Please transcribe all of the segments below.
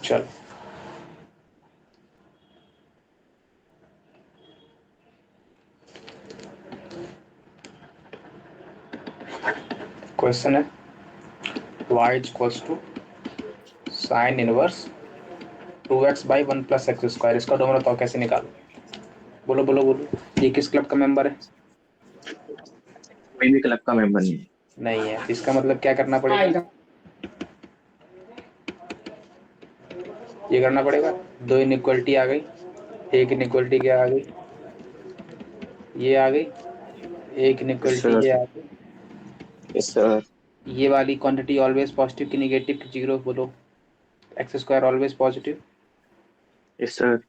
चल क्वेश्चन है y equals to sine inverse 2x by 1 + x²। इसका डोमेन बताओ कैसे निकालो। बोलो बोलो बोलो। ये किस क्लब का मेंबर है? कोई भी क्लब का मेंबर नहीं है। नहीं है। इसका मतलब क्या करना पड़ेगा? ये करना पड़ेगा। दो इनइक्वलिटी आ गई। एक इनइक्वलिटी क्या आ गई? ये आ गई। एक यस इनइक्वलिटी सर। ये आ गई। Yes sir. ये वाली क्वांटिटी ऑलवेज पॉजिटिव की निगेटिव की जीरो? बोलो। x² always positive yes sir.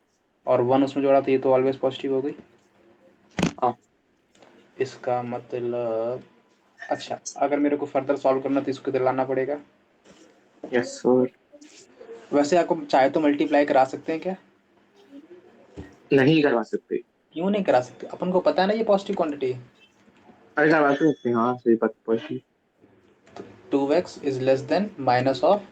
और 1 उसमें जोड़ा तो ये तो ऑलवेज पॉजिटिव हो गई। हाँ। इसका मतलब अच्छा, अगर मेरे को फर्दर सॉल्व करना तो इसको इधर लाना पड़ेगा। Yes sir. वैसे आपको चाहे तो मल्टीप्लाई करा सकते हैं क्या? नहीं करवा सकते। क्यों नहीं करा सकते? अपन को पता है ना ये पॉजिटिव क्वांटिटी है। अरे करवा तो सकते हैं, हाँ सही बात positive. 2x is less than minus of.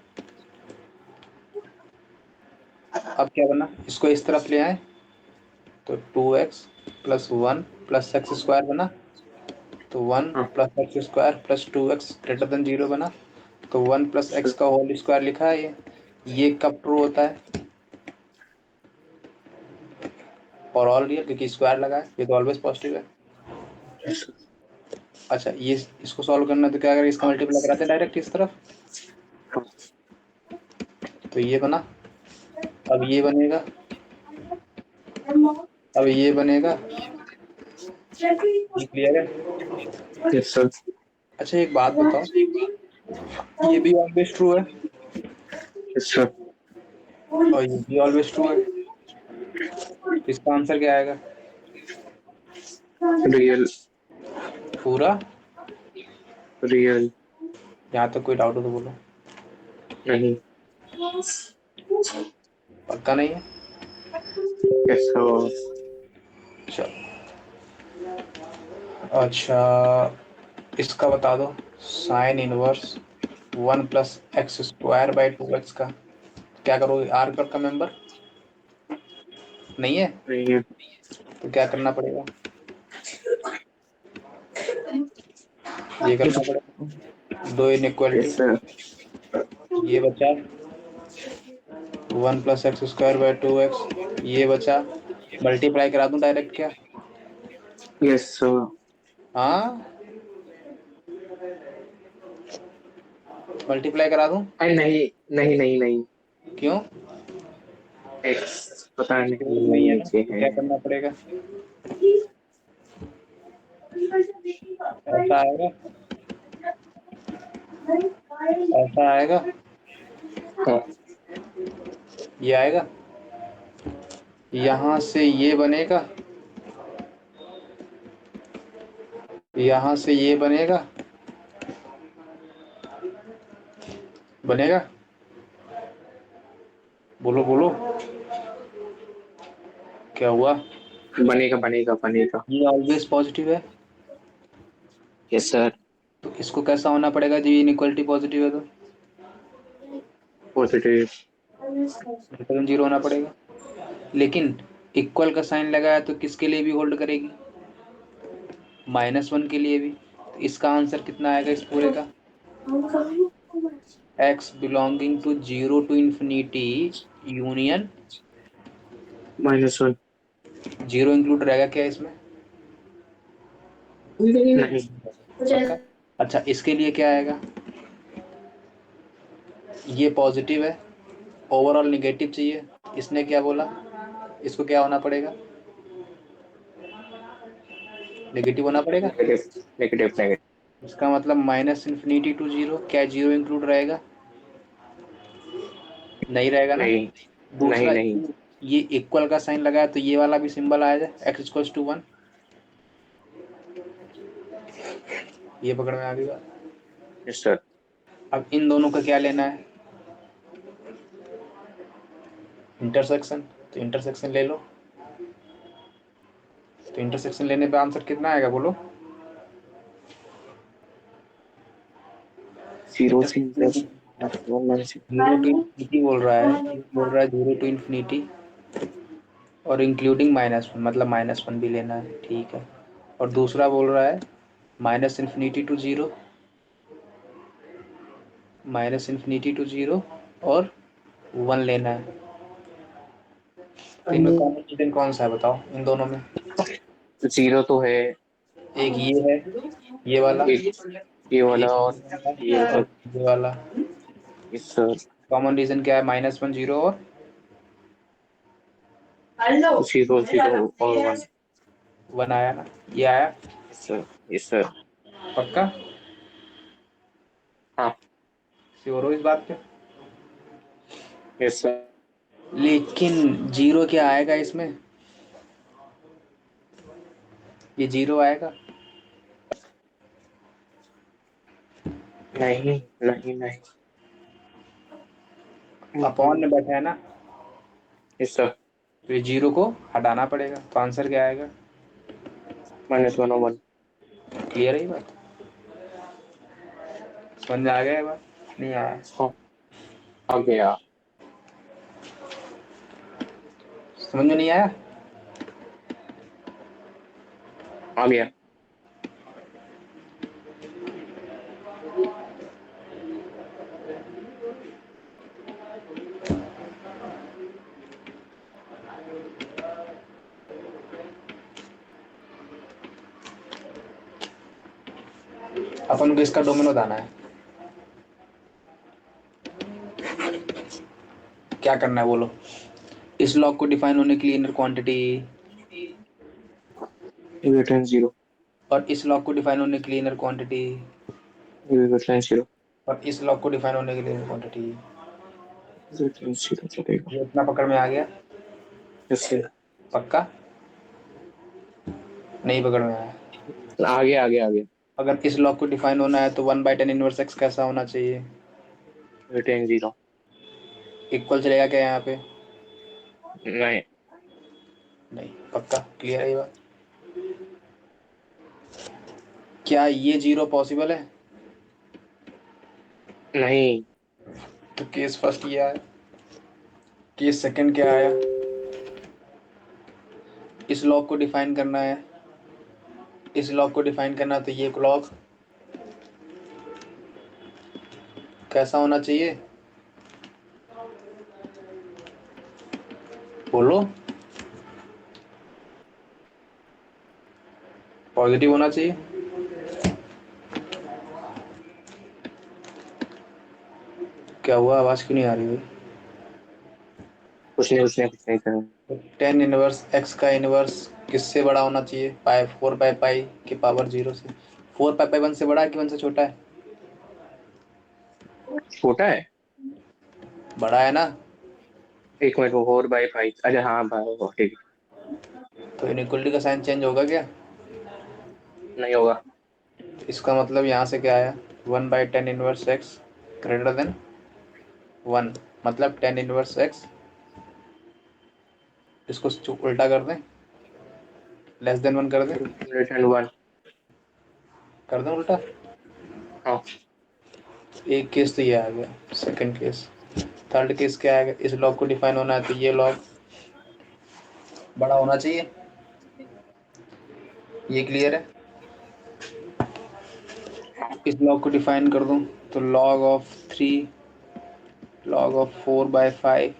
अब क्या बना? इसको इस तरफ ले आए तो 2x प्लस 1 प्लस x² बना। तो 1 हाँ plus x² plus 2x greater than 0 बना। तो 1 प्लस सर। x का होल स्क्वायर लिखा है ये कब ट्रू होता है? और ऑल रियल, क्योंकि स्क्वायर लगा है, ये तो ऑलवेज पॉजिटिव है। Yes sir. अच्छा, ये इसको सॉल्व करना तो क्या अगर इसका मल्टीप्लाई कराते डायरेक्ट इस तरफ हाँ। तो ये बना। अब ये बनेगा। अब ये बनेगा। ये क्लियर है? Yes sir. अच्छा एक बात बताओ, ये भी ऑलवेज ट्रू है यस सर। और ये भी ऑलवेज ट्रू है। इसका आंसर क्या आएगा? रियल। पूरा? रियल। यहाँ तक कोई डाउट हो तो बोलो। नहीं। पक्का नहीं है? Yes sir. चलो अच्छा, इसका बता दो। Sine inverse 1 plus x² by 2x का क्या करोगे? आर क्लब का मेंबर नहीं है नहीं है। तो क्या करना पड़ेगा? ये करना पड़ेगा। दो इनइक्वलिटी यस सर। ये बचा 1 प्लस x² बाई 2x। ये बचा। मल्टीप्लाई करा दूं डायरेक्ट क्या? Yes sir. हाँ, मल्टीप्लाई करा दूं? अरे नहीं नहीं नहीं नहीं। क्यों? एक्स पता क्यों नहीं है नहीं ना ये तो है। क्या करना पड़ेगा? ऐसा आएगा। ऐसा आएगा। हाँ। ये आएगा। यहाँ से ये बनेगा। यहाँ से ये बनेगा। बनेगा? बोलो बोलो। क्या हुआ? बनेगा बनेगा बनेगा। ये ऑलवेज पॉजिटिव है यस सर। तो इसको कैसा होना पड़ेगा जी? इनइक्वालिटी पॉजिटिव है तो पॉजिटिव। ग्रेटर देन 0 होना पड़ेगा। लेकिन इक्वल का साइन लगाया तो किसके लिए भी होल्ड करेगी? -1 के लिए भी। तो इसका आंसर कितना आएगा इस पूरे का? x belonging to 0 to infinity union -1। 0 include रहेगा क्या इसमें? नहीं। पक्का? अच्छा इसके लिए क्या आएगा? ये पॉजिटिव है, ओवरऑल निगेटिव चाहिए। इसने क्या बोला? इसको क्या होना पड़ेगा? नेगेटिव होना पड़ेगा। Negative negative negative. इसका मतलब -∞ टू 0, क्या 0 इंक्लूड रहेगा? नहीं रहेगा ना। नहीं नहीं दूसरा, नहीं। ये इक्वल का साइन लगाया तो ये वाला भी सिंबल आएगा x=1। ये पकड़ में आ गई बात। Yes sir. अब इन दोनों का क्या लेना है? इंटरसेक्शन। तो इंटरसेक्शन ले लो। तो इंटरसेक्शन लेने पे आंसर कितना आएगा बोलो? जीरो से intersection interest. Zero to infinity बोल रहा है, ये बोल रहा है जीरो टू इन्फिनिटी और इंक्लूडिंग -1, मतलब -1 भी लेना है, ठीक है। और दूसरा बोल रहा है minus infinity to zero, minus infinity to zero और 1 लेना है। तो इनमें कॉम्बिनेशन कौन सा है बताओ इन दोनों में? जीरो तो है, एक ये है, ये वाला, एक ये वाला एक और ये और ये वाला। इस सर कॉमन रीजन क्या है? -1 जीरो और जीरो जीरो और वन। 1 आया ना, ये आया यस सर, यस सर। पक्का? हाँ, श्योर हो इस बात पे? Yes sir. लेकिन जीरो क्या आएगा इसमें? ये जीरो आएगा? नहीं नहीं नहीं। अपॉन में बैठा है ना, यस सर। तो ये जीरो को हटाना पड़ेगा, तो आंसर क्या आएगा? -1/1। क्लियर है ये बात? समझ में आ गया ये बात? नहीं आया? हाँ, आ गया। समझ में नहीं आया? आ गया। अपन को इसका डोमेन बताना है। क्या करना है बोलो? इस लॉग को डिफाइन होने के लिए इनर क्वांटिटी, रिटर्न जीरो, और इस लॉग को डिफाइन होने के लिए इनर क्वांटिटी, रिटर्न जीरो, और इस लॉग को डिफाइन होने के लिए इनर क्वांटिटी। रिटर्न जीरो चलेगा। ये इतना पकड़ में आ गया? Yes sir. पक्का? नहीं पकड़ में आया? आगे आगे आगे। अगर इस लॉग को डिफाइन होना है तो 1/10 इनवर्स एक्स कैसा होना चाहिए? Return zero. इक्वल चलेगा क्या यहाँ पे? नहीं नहीं। पक्का? क्लियर है ये बात? क्या ये जीरो पॉसिबल है? नहीं। तो केस फर्स्ट ये आया, केस सेकंड क्या आया? इस लॉग को डिफाइन करना है, इस लॉग को डिफाइन करना है, तो ये लॉग कैसा होना चाहिए? बोलो। पॉजिटिव होना चाहिए। क्या हुआ, आवाज क्यों नहीं आ रही भाई? कुछ नहीं कुछ नहीं कुछ नहीं करना। 10 इनवर्स एक्स का इनवर्स किससे बड़ा होना चाहिए? पाई 4/पाई की पावर 0 से। 4/पाई 1 से बड़ा है कि 1 से छोटा है? छोटा है। बड़ा है ना? एक मिनट, वो 4/5। अच्छा हाँ भाई, ठीक तो इनइक्वलिटी का साइन चेंज होगा क्या? है। नहीं होगा। इसका मतलब यहाँ से क्या आया? 1/10 इनवर्स एक्स ग्रेटर देन 1, मतलब 10 इनवर्स एक्स, इसको उल्टा कर दें, लेस देन 1 कर दें, रिटर्न वन। कर दें उल्टा। हाँ। एक केस तो ये आ गया, सेकंड केस। थर्ड केस क्या आएगा? इस लॉग को डिफाइन होना है तो ये लॉग बड़ा होना चाहिए। ये क्लियर है? इस लॉग को डिफाइन कर दूं तो log ऑफ 3, log ऑफ 4/5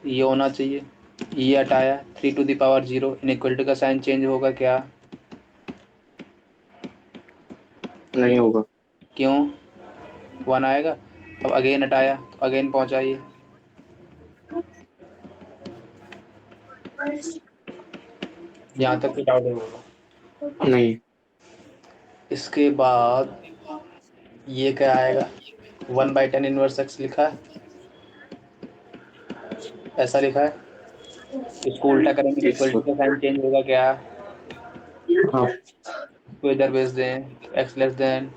ये होना चाहिए। ये हटाया, 3 to the power 0, इनइक्वलिटी का साइन चेंज होगा क्या? नहीं होगा। क्यों? 1 आएगा। अब अगेन हटाया तो अगेन पहुंचाइए। यहाँ तक कोई डाउट नहीं होगा? नहीं। इसके बाद ये क्या आएगा? 1/10 इनवर्स एक्स लिखा है, ऐसा लिखा है। इसको उल्टा करेंगे तो यस इक्वलिटी सर। का साइन चेंज होगा क्या? हाँ। तो इधर भेज दें, एक्स लेस देन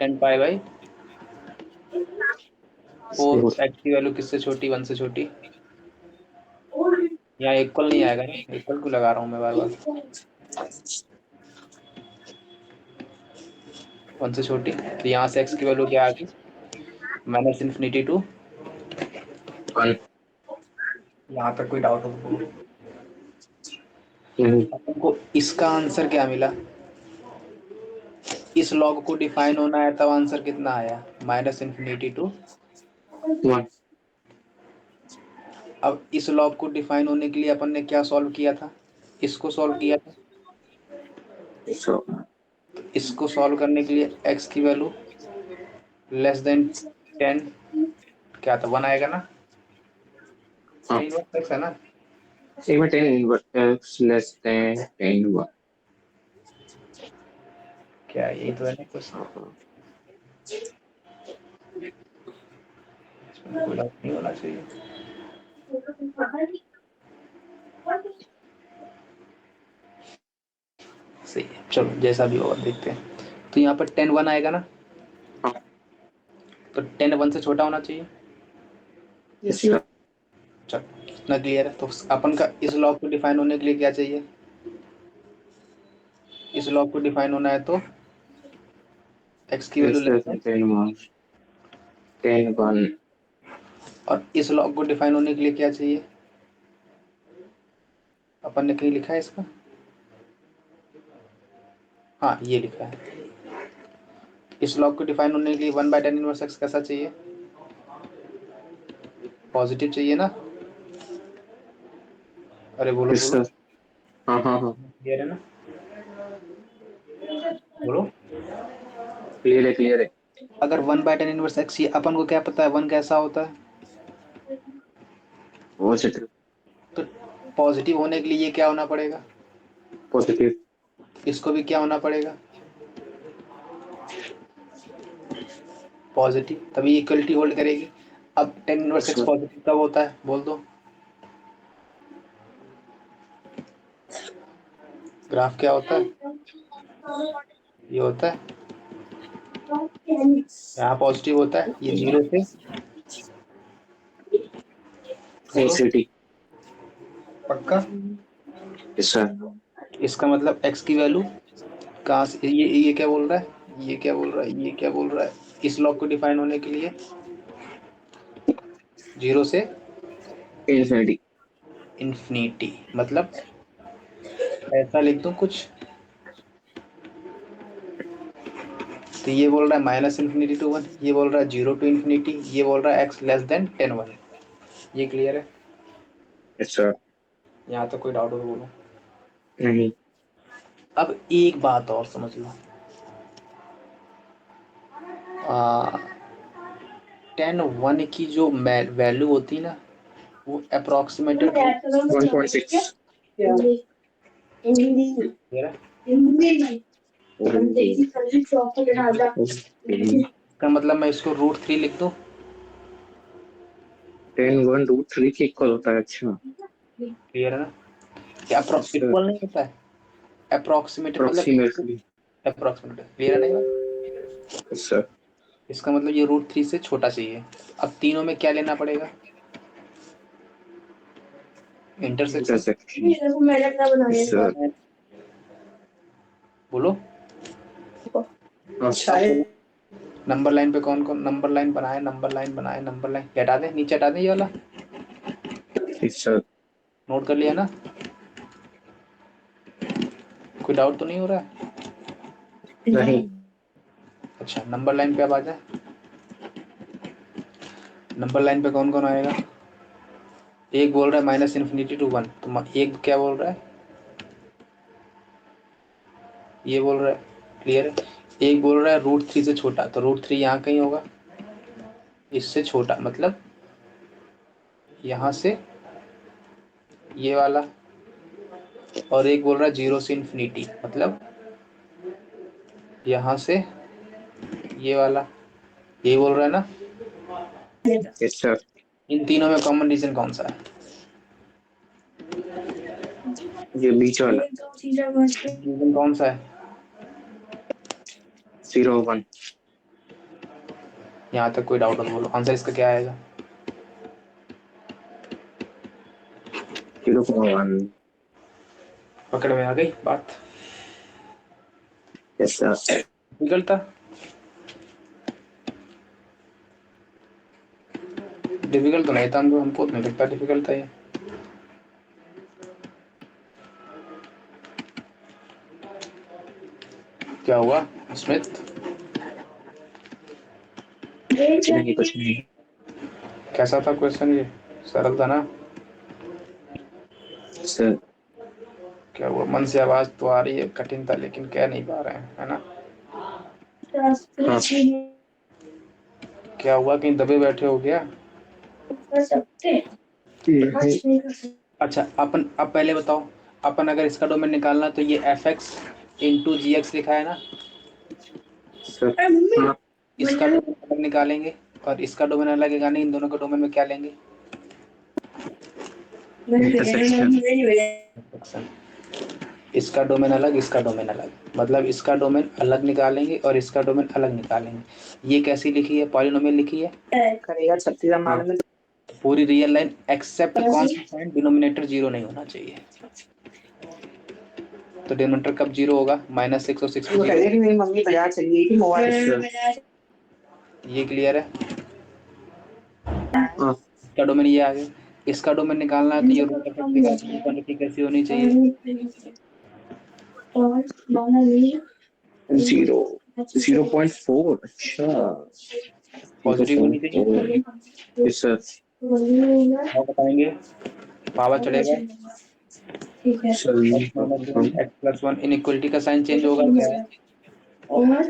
10 पाई/4। एक्स की वैल्यू किससे छोटी? 1 से छोटी। यहाँ इक्वल नहीं आएगा ना, इक्वल क्यों लगा रहा हूँ मैं बार बार? 1 से छोटी, तो यहाँ से x की वैल्यू क्या आ गई, -∞ टू 1। यहाँ तक कोई डाउट हो तो बोलो। नहीं। आपको इसका आंसर क्या मिला, इस लॉग को डिफाइन होना है तब आंसर कितना आया, -∞ टू। 1। अब इस लॉग को डिफाइन होने के लिए अपन ने क्या सॉल्व किया था, इसको सॉल्व किया था। सो तो इसको सॉल्व करने के लिए x की वैल्यू <10 क्या था, 1 आएगा ना, हाँ, टेन x है ना। एक में 10 x लेस देन 10 हुआ। क्या यही तो है ना क्वेश्चन, इसमें कोई डाउट नहीं होना चाहिए। सही है, चलो जैसा भी होगा देखते हैं। तो यहाँ पर 10 1 आएगा ना, हाँ, तो 10 1 से छोटा होना चाहिए। yes sir। चलो इतना क्लियर है। तो अपन का इस लॉग को डिफाइन होने के लिए क्या चाहिए, इस लॉग को डिफाइन होना है तो x की वैल्यू Yes लेस sir, है, 10 1, 10 1। और इस लॉग को डिफाइन होने के लिए क्या चाहिए, अपन ने कहीं लिखा है इसका, हाँ ये लिखा है, इस लॉग को डिफाइन होने के लिए 1/tan इनवर्स x कैसा चाहिए, पॉजिटिव चाहिए ना। अरे बोलो Yes बोलो, sir। हाँ हाँ हाँ, क्लियर है ना, बोलो। क्लियर है क्लियर है। अगर 1/tan इनवर्स x, ये अपन को क्या पता है 1 कैसा होता है, पॉजिटिव। तो पॉजिटिव होने के लिए ये क्या होना पड़ेगा, पॉजिटिव। इसको भी क्या होना पड़ेगा, पॉजिटिव, तभी इक्वलिटी होल्ड करेगी। अब tan inverse Yes x sir। Positive कब होता है बोल दो, ग्राफ क्या होता है, ये होता है, यहाँ पॉजिटिव होता है, ये 0 से, बोलो इंफिनिटी। पक्का। Yes sir. इसका मतलब x की वैल्यू कहाँ से, ये क्या बोल रहा है, ये क्या बोल रहा है, ये क्या बोल रहा है, इस लॉग को डिफाइन होने के लिए 0 से इंफिनिटी। इन्फिनिटी, मतलब ऐसा लिख दूं कुछ, तो ये बोल रहा है -∞ to 1, ये बोल रहा है 0 to इन्फिनिटी, ये बोल रहा है x लेस देन 10 1। ये क्लियर है, यस सर। यहाँ तो कोई डाउट हो तो बोलो। नहीं। अब एक बात और समझ लो, 10 1 की जो वैल्यू होती है ना, वो अप्रोक्सीमेटेड, 1.6। इसका मतलब मैं इसको √3 लिख दूं, 10 1 रूट 3 के इक्वल होता है। अच्छा। क्लियर है ना, क्या यस सर। इक्वल नहीं होता है, अप्रोक्सीमेटेड मतलब अप्रोक्सीमेटली। अप्रोक्सीमेटेड, क्लियर है ना ये बात? Yes sir. इसका मतलब ये √3 से छोटा चाहिए। अब तीनों में क्या लेना पड़ेगा, इंटरसेक्शन, इंटरसेक्शन। Yes sir. बोलो। अच्छा। नंबर लाइन पे कौन कौन नंबर लाइन बनाए, नंबर लाइन बनाए, नंबर लाइन हटा दें, नीचे हटा दें, ये वाला यस सर। नोट कर लिया ना, कोई डाउट तो नहीं हो रहा है। नहीं। अच्छा नंबर लाइन पे अब आ जाए, नंबर लाइन पे कौन कौन आएगा, एक बोल रहा है -∞ to 1, तो एक क्या बोल रहा है, ये बोल रहा है, क्लियर है, एक बोल रहा है √3 से छोटा, तो √3 यहाँ कहीं होगा, इससे छोटा मतलब यहाँ से ये वाला, और एक बोल रहा है 0 से इन्फिनिटी, मतलब यहाँ से ये वाला, यही बोल रहा है ना। Yes sir. इन तीनों में कॉमन रीजन कौन सा है, ये बीच वाला। रीजन कौन सा है, 0 1। यहाँ तक कोई डाउट हो तो बोलो, आंसर इसका क्या आएगा, 0.1। पकड़ में आ गई बात, यस सर। निकलता। डिफिकल्ट तो नहीं था, हमको नहीं लगता डिफिकल्ट था ये। क्या हुआ स्मिथ? नहीं, कुछ नहीं। कैसा था क्वेश्चन ये? सरल था ना? सर क्या हुआ, मन से आवाज तो आ रही है, कठिन था लेकिन कह नहीं पा रहे हैं, है ना? हाँ। क्या हुआ, कहीं दबे बैठे हो क्या? अच्छा अपन अब पहले बताओ, अपन अगर इसका डोमेन निकालना तो ये एफ एक्स इंटू जी एक्स लिखा है ना, सर हाँ। इसका डोमेन अलग निकालेंगे और इसका डोमेन अलग निकालेंगे, इन दोनों का डोमेन में क्या लेंगे? इंटरसेक्शन। इसका डोमेन अलग, इसका डोमेन अलग, मतलब इसका डोमेन अलग निकालेंगे और इसका डोमेन अलग निकालेंगे। ये कैसी लिखी है, पॉलिनोमियल लिखी है, करेगा 36 मामले में। पूरी रियल लाइन एक्सेप्ट कौन सा पॉइंट डिनोमिनेटर जीरो नहीं होना चाहिए। तो डिनोमिनेटर कब जीरो होगा? -6 और 6 वो कह रही थी मेरी मम्मी बाजार चली गई थी मोबाइल। ये क्लियर है? हाँ। इसका डोमेन ये आ गया, इसका डोमेन निकालना है तो ये रूट एफ की क्वांटिटी कैसी होनी चाहिए? 0.4। अच्छा, पॉजिटिव होनी चाहिए। Yes sir. और बताएंगे पावर चढ़ेगा, sir x plus one, inequality का साइन चेंज होगा क्या है?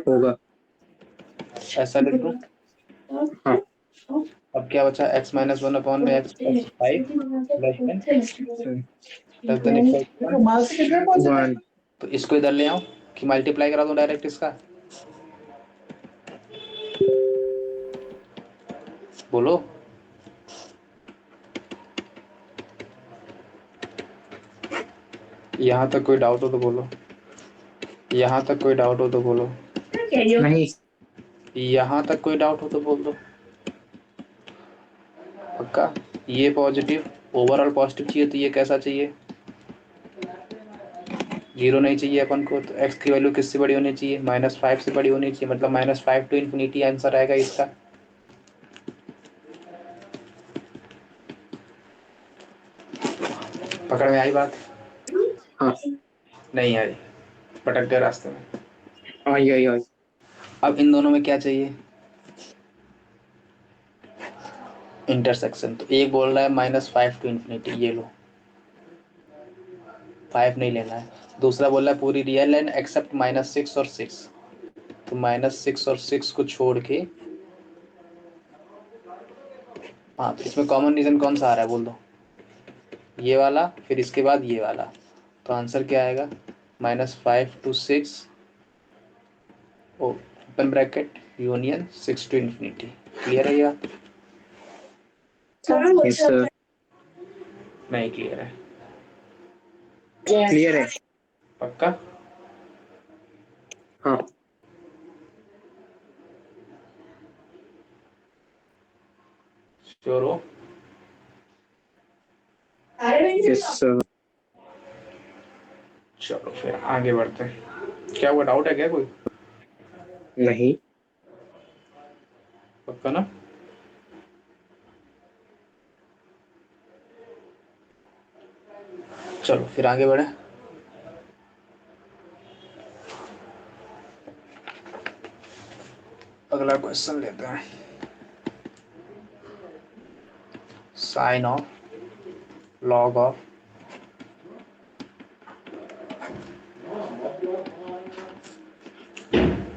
होगा। ऐसा लिख दूं? हाँ। अब क्या बचा, x माइनस वन अपॉन में x plus five less than equal to 1। तो इसको इधर ले आऊं कि मल्टीप्लाई करा दूं डायरेक्ट इसका? बोलो। यहाँ तक कोई डाउट हो तो बोलो, यहाँ तक कोई डाउट हो तो बोलो, नहीं। यहाँ तक कोई डाउट हो तो बोल दो। पक्का? ये पॉजिटिव, ओवरऑल पॉजिटिव चाहिए तो ये कैसा चाहिए? जीरो नहीं चाहिए अपन को, तो x की वैल्यू किससे बड़ी होनी चाहिए? -5 से बड़ी होनी चाहिए, मतलब -5 टू इन्फिनिटी आंसर आएगा इसका। पकड़ में आई बात? हाँ। नहीं आई, भटक गए रास्ते में। आई। अब इन दोनों में क्या चाहिए? इंटरसेक्शन। तो एक बोल रहा है -5 टू इन्फिनिटी, ये लो, 5 नहीं लेना है। दूसरा बोल रहा है पूरी रियल लाइन एक्सेप्ट -6 और 6, तो -6 और 6 को छोड़ के, हाँ तो इसमें कॉमन रीजन कौन सा आ रहा है बोल दो? ये वाला, फिर इसके बाद ये वाला, तो आंसर क्या आएगा? -5 to 6 open bracket union 6 to infinity. Clear है ये बात? Yes sir. नहीं क्लियर है? क्लियर है। पक्का? हाँ। श्योर हो? Yes sir. चलो फिर आगे बढ़ते हैं। क्या हुआ, डाउट है क्या कोई? नहीं। पक्का ना? चलो फिर आगे बढ़े। अगला क्वेश्चन लेते हैं। साइन ऑफ लॉग ऑफ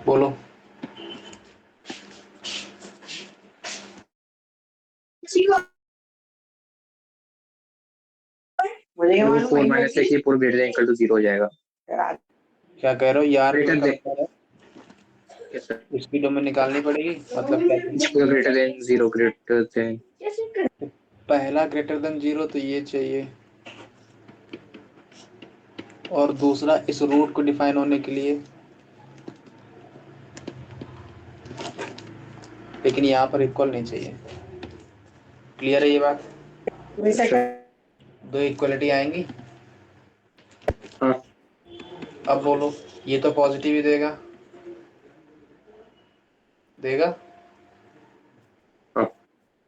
बोलो। मुझे क्या मालूम 4 माइनस से पूरा ग्रेटर देन इक्वल टू 0 हो जाएगा। क्या कह रहे हो यार? ग्रेटर क्या देन। कह रहे हो? Yes sir. इसकी डोमेन निकालनी पड़ेगी, मतलब क्या चाहिए? पूरा ग्रेटर देन 0, ग्रेटर देन। पहला ग्रेटर देन जीरो तो ये चाहिए, और दूसरा इस रूट को डिफाइन होने के लिए, लेकिन यहाँ पर इक्वल नहीं चाहिए। क्लियर है ये बात? दो इक्वलिटी आएंगी। हाँ। अब बोलो, ये तो पॉजिटिव ही देगा, देगा? हाँ।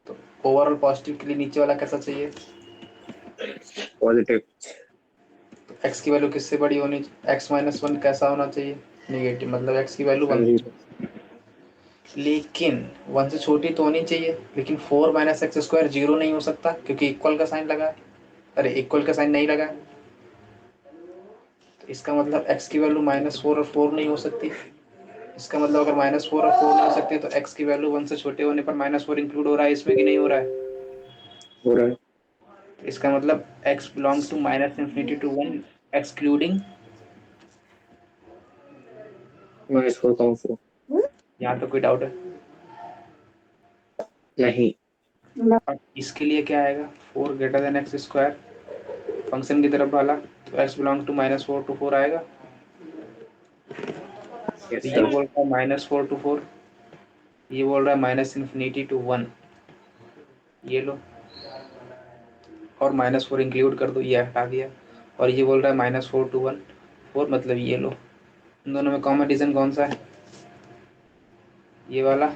तो ओवरऑल पॉजिटिव के लिए नीचे वाला कैसा चाहिए? पॉजिटिव। एक्स की वैल्यू किससे बड़ी होनी? एक्स माइनस वन कैसा होना चाहिए? नेगेटिव, मतलब एक्स की वैल्यू वन। लेकिन वन से छोटी तो होनी चाहिए, लेकिन four minus x square zero नहीं हो सकता क्योंकि इक्वल का साइन लगा है। अरे इक्वल का साइन नहीं लगा है, तो इसका मतलब एक्स की वैल्यू माइनस फोर और फोर नहीं हो सकती। इसका मतलब अगर माइनस फोर और फोर नहीं हो सकती तो एक्स की वैल्यू वन से छोटे होने पर माइनस फोर इंक्लूड हो रहा है इसमें कि नहीं हो रहा है? हो रहा है। तो इसका मतलब x belongs to minus infinity to one excluding. -4,4। यहाँ तो कोई डाउट है? नहीं। अब इसके लिए क्या आएगा? Four greater than x square, function की तरफ वाला, तो x belong to minus four to four आएगा। यस तो ये सर। बोल रहा है माइनस फोर टू फोर, ये बोल रहा है माइनस इन्फिनिटी टू वन, ये लो, और माइनस फोर इंक्लूड कर दो, ये हटा दिया। और ये बोल रहा है minus four to one four, मतलब ये लो। इन दोनों में कॉमन रीजन कौन सा है? ये वाला।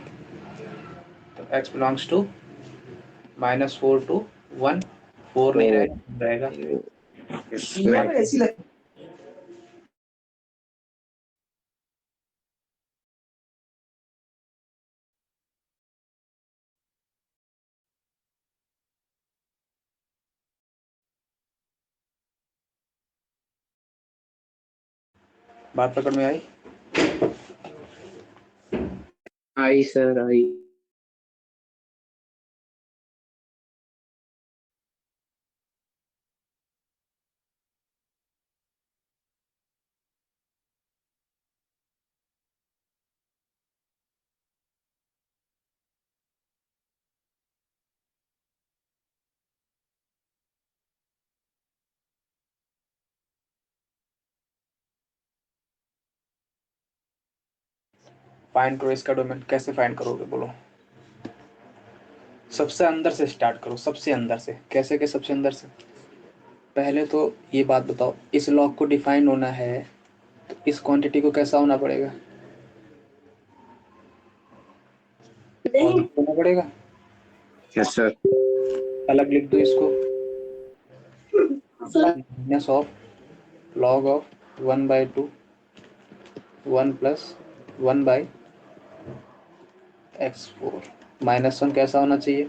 तो x belongs to minus four to one, four नहीं रहेगा। यस यहाँ पे ऐसी लग बात पकड़ में आई? आई सर आई। फाइंड करो इसका डोमेन। कैसे फाइंड करोगे बोलो? सबसे अंदर से स्टार्ट करो, सबसे अंदर से। कैसे के सबसे अंदर से? पहले तो ये बात बताओ, इस लॉग को डिफाइन होना है तो इस क्वांटिटी को कैसा होना पड़ेगा? पॉजिटिव होना पड़ेगा। Yes sir. अलग लिख दो इसको, minus of log of one by two one plus one by x four. Minus one कैसा होना चाहिए?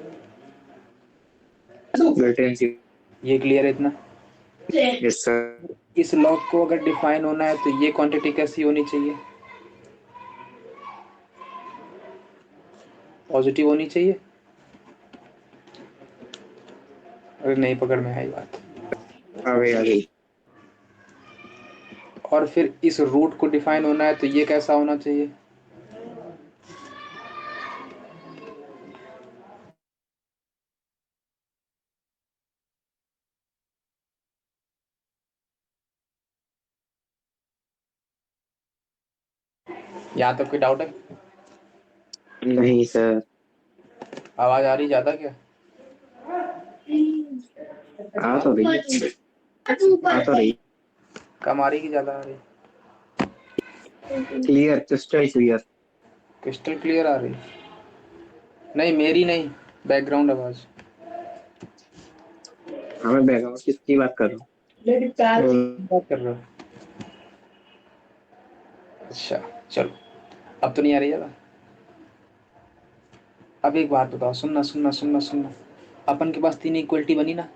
ये क्लियर है इतना? Yes sir. इस लॉग को अगर डिफाइन होना है तो ये क्वांटिटी कैसी होनी चाहिए? पॉजिटिव होनी चाहिए। अरे नहीं पकड़ में आई बात। आ गई। और फिर इस रूट को डिफाइन होना है तो ये कैसा होना चाहिए? यहाँ तक कोई डाउट है? नहीं सर। आवाज आ रही ज्यादा क्या? आ तो रही। आ तो रही। कम आ रही कि ज्यादा आ रही? Clear, crystal clear. Crystal clear आ रही? नहीं मेरी नहीं, बैकग्राउंड आवाज। हाँ मैं बैकग्राउंड किसकी बात कर रहा हूँ? बात कर रहे हो? अच्छा चलो, अब तो नहीं आ रही ज्यादा। अब एक बात बताओ, सुनना सुनना सुनना सुनना। अपन के पास तीन इक्वलिटी बनी ना,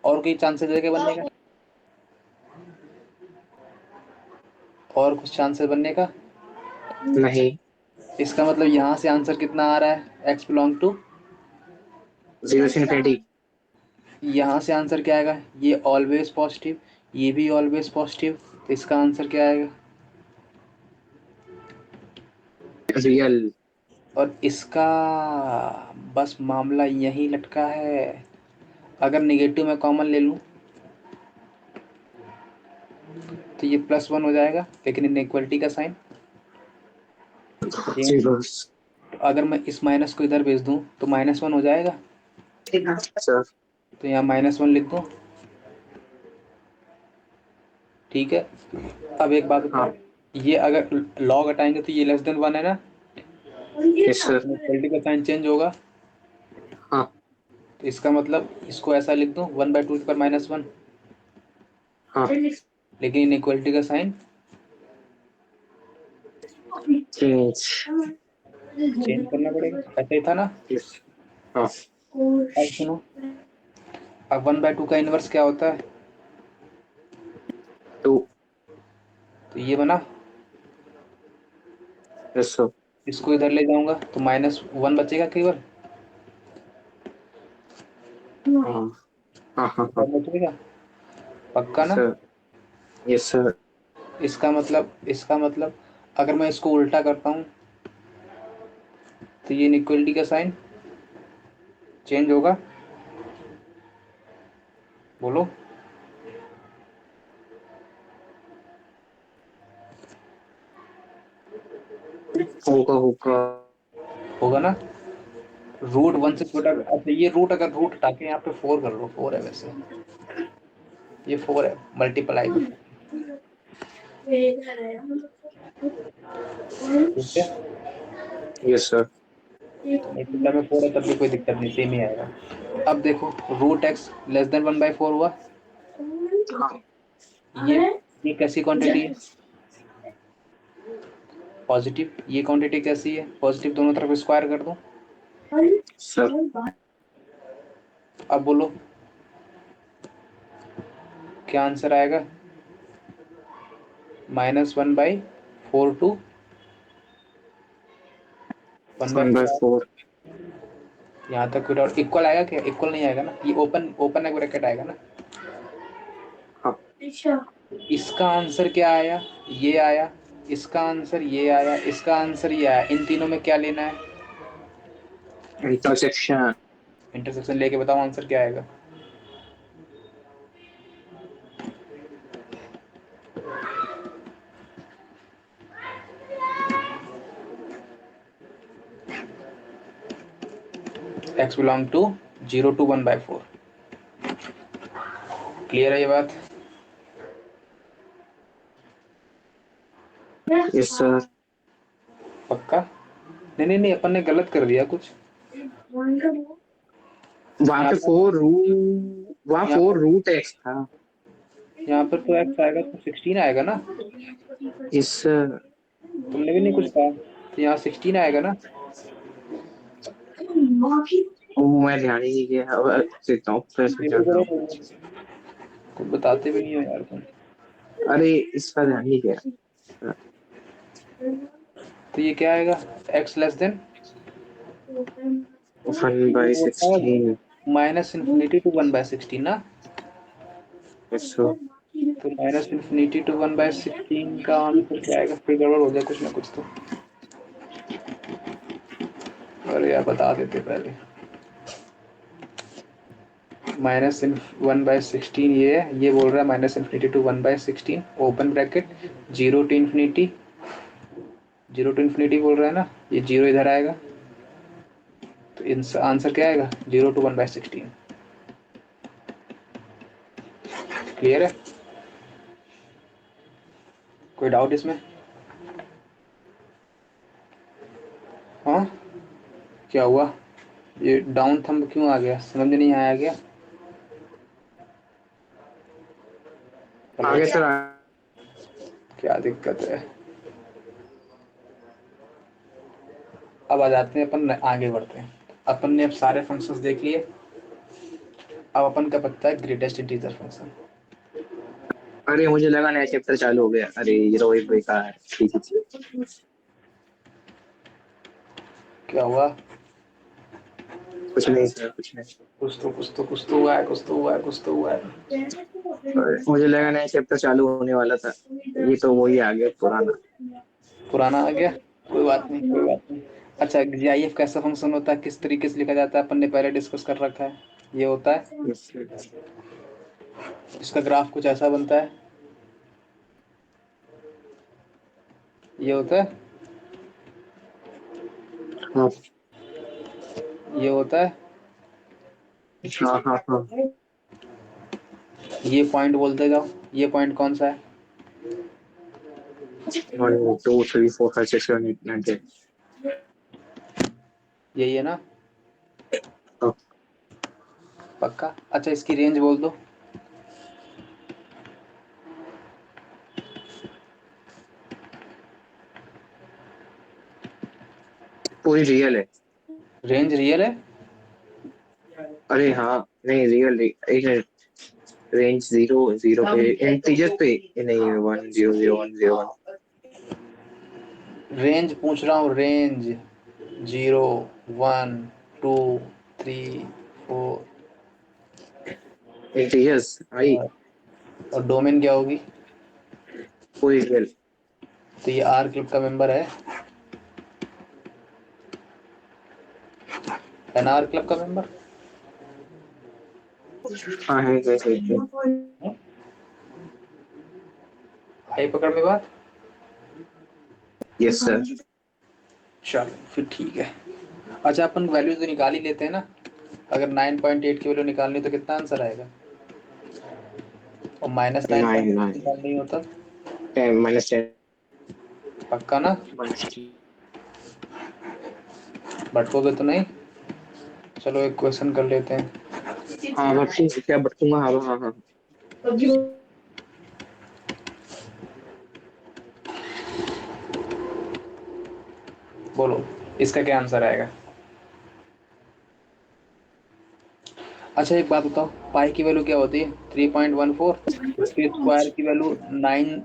और कोई चांसेस है क्या बनने का? और कुछ चांसेस बनने का? नहीं। इसका मतलब यहाँ से आंसर कितना आ रहा है? एक्स बिलोंग टू, 0 से इनफिनिटी। यहाँ से आंसर क्या आएगा? ये ऑलवेज पॉजिटिव, ये भी ऑलवेज पॉजिटिव, तो इसका आंसर क्या आएगा? रियल। और इसका बस मामला यहीं लटका है। अगर निगेटिव में कॉमन ले लूँ तो ये प्लस वन हो जाएगा, लेकिन इनइक्वलिटी का साइन सेम। तो अगर मैं इस माइनस को इधर भेज दूँ तो माइनस वन हो जाएगा, सर। तो यहाँ माइनस वन लिख दूँ। ठीक है। अब एक बात बताओ, ये अगर लॉग हटाएंगे तो ये लेस देन वन है ना, यस सर। इनइक्वलिटी का साइन चेंज होगा। हाँ इसका मतलब इसको ऐसा लिख दूं 1/2 हाँ लेकिन इनइक्वालिटी का साइन चेंज। चेंज करना पड़ेगा, ऐसा ही था ना। हाँ अब सुनो, अब 1/2 का इनवर्स क्या होता है? टू। तो ये बना, यस सर। इसको इधर ले जाऊंगा तो -1 बचेगा केवल, हाँ हाँ हाँ हाँ। बचेगा पक्का ना। Sir yes sir. इसका मतलब अगर मैं इसको उल्टा करता हूँ तो ये इनइक्वालिटी का साइन चेंज होगा, बोलो। होगा होगा। होगा ना। रूट 1 से छोटा, अच्छा ये रूट, अगर रूट हटा के यहाँ पे 4 कर लो, 4 है वैसे, ये 4 है मल्टीप्लाई में, ठीक है। Yes sir. मल्टीप्लाई में 4 है तब भी कोई दिक्कत नहीं, सेम ही आएगा। अब देखो √x < 1/4 हुआ, हाँ ये ये कैसी क्वांटिटी है? पॉजिटिव। ये क्वांटिटी कैसी है? पॉजिटिव। दोनों तरफ स्क्वायर कर दो। सर। अब बोलो क्या आंसर आएगा? -1/4 टू 1/4। 1/4। यहाँ तक कोई डाउट? इक्वल आएगा क्या? इक्वल नहीं आएगा ना, ये ओपन ओपन ब्रैकेट आएगा ना। हाँ इसका आंसर क्या आया? ये आया। इसका आंसर ये आया, इसका आंसर ये आया। इन तीनों में क्या लेना है? इंटरसेक्शन। इंटरसेक्शन लेके बताओ आंसर क्या आएगा। x belong to 0 to 1/4। Clear है ये बात? Yes sir. पक्का? नहीं नहीं नहीं, अपन ने गलत कर दिया कुछ। वहां यहाँ पे पर वहाँ यहाँ 4 पर रूट एक्स था। यहाँ पर तो x आएगा तो 16 आएगा ना। Yes sir. तुमने भी नहीं कुछ कहा, तो यहाँ 16 आएगा ना। मैं ध्यान ही नहीं दिया। अब देखता हूँ फिर से देखो जाता करो, हूँ। कुछ बताते भी नहीं हो यार तुम। अरे इसका ध्यान नहीं दिया। तो ये क्या आएगा? x less than 1/16। -∞ to 1/16 ना। Yes sir. तो -∞ to 1/16 का आंसर क्या आएगा? फिर गड़बड़ हो जाए कुछ ना कुछ तो। अरे यार बता देते पहले। -1/16 ये है, ये बोल रहा है -∞ to 1/16 open bracket, 0 to ∞, 0 to ∞ बोल रहा है ना। ये 0 इधर आएगा, तो आंसर क्या आएगा? 0 to 1/16। क्लियर है? कोई डाउट इसमें? हाँ, क्या हुआ? ये डाउन थंब क्यों आ गया? समझ में नहीं आया क्या? हेलो, आगे सर। क्या दिक्कत है? अब आ जाते हैं अपन, आगे बढ़ते हैं। अपन ने अब सारे फंक्शंस देख लिए। अब अपन का पता है ग्रेटेस्ट इंटीजर फंक्शन। अरे मुझे लगा नया चैप्टर चालू हो गया। अरे ये रोहित बेकार। ठीक है। क्या हुआ? कुछ नहीं सर कुछ नहीं। कुछ तो हुआ है, कुछ तो हुआ है, कुछ तो हुआ है। मुझे लगा नया चैप्टर चालू होने वाला था। ये तो वही आ गया पुराना। पुराना आ गया। कोई बात नहीं, कोई बात नहीं। अच्छा, जीआईएफ कैसा फंक्शन होता है, किस तरीके से लिखा जाता है, अपन ने पहले डिस्कस कर रखा है। ये होता है, इसका ग्राफ कुछ ऐसा बनता है। ये होता है, हाँ ये होता है। हाँ हाँ हाँ। ये पॉइंट बोलते जाओ। ये पॉइंट कौन सा है? 1 2 3 4 5 6 7 8 9 10। यही है ना। पक्का? अच्छा इसकी रेंज बोल दो। पूरी रियल है। रेंज रियल है? अरे हाँ, नहीं रियल, एक मिनट, रेंज जीरो जीरो पे, इंटीजर पे, नहीं 1 0 0 1 0 1। रेंज पूछ रहा हूँ, रेंज 0 1 2 3 4। इंटीजर्स आई। और डोमेन क्या होगी? पूरी रियल। तो ये आर क्लब का मेंबर है ना, आर क्लब का मेंबर? हाँ है। आई पकड़ में बात। Yes sir. चलो फिर ठीक है। अच्छा अपन वैल्यू तो निकाल ही लेते हैं ना। अगर 9.8 की वैल्यू निकालनी तो कितना आंसर आएगा? और माइनस 9.8 9 निकालनी होता? 10 -10 पक्का ना? -10। भटकोगे तो नहीं? चलो एक क्वेश्चन कर लेते हैं। हाँ भटकूंगा, क्या भटकूंगा, हाँ हाँ हाँ। बोलो इसका क्या आंसर आएगा? अच्छा एक बात बताओ, पाई की वैल्यू क्या होती है? 3.14। इसके स्क्वायर की वैल्यू 9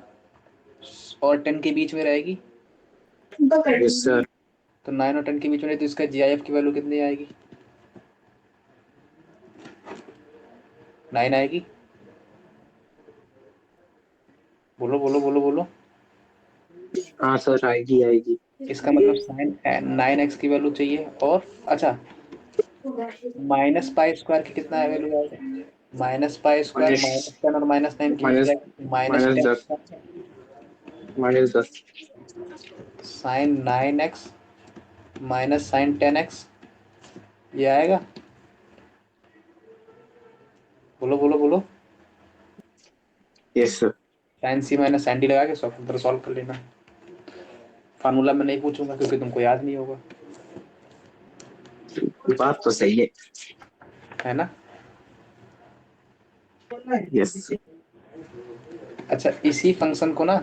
और 10 के बीच में रहेगी। Yes sir. तो 9 और 10 के बीच में रही तो इसका जीआईएफ की वैल्यू कितनी आएगी? 9 आएगी। बोलो बोलो बोलो बोलो। हाँ सर, आएगी आएगी। इसका मतलब साइन 9x की वैल्यू चाहिए। और अच्छा माइनस पाई स्क्वायर की कितना वैल्यू आएगा? माइनस पाई स्क्वायर माइनस -10 और -9 की minus minus minus 10 10 -10। Sine 9x minus sine 10x, ये आएगा। बोलो बोलो बोलो। Yes sir. Sine c minus sine d लगा के सॉल्व कर लेना। फार्मूला मैं नहीं पूछूंगा क्योंकि तुमको याद नहीं होगा, बात तो सही है। है ना? यस। अच्छा इसी फंक्शन को ना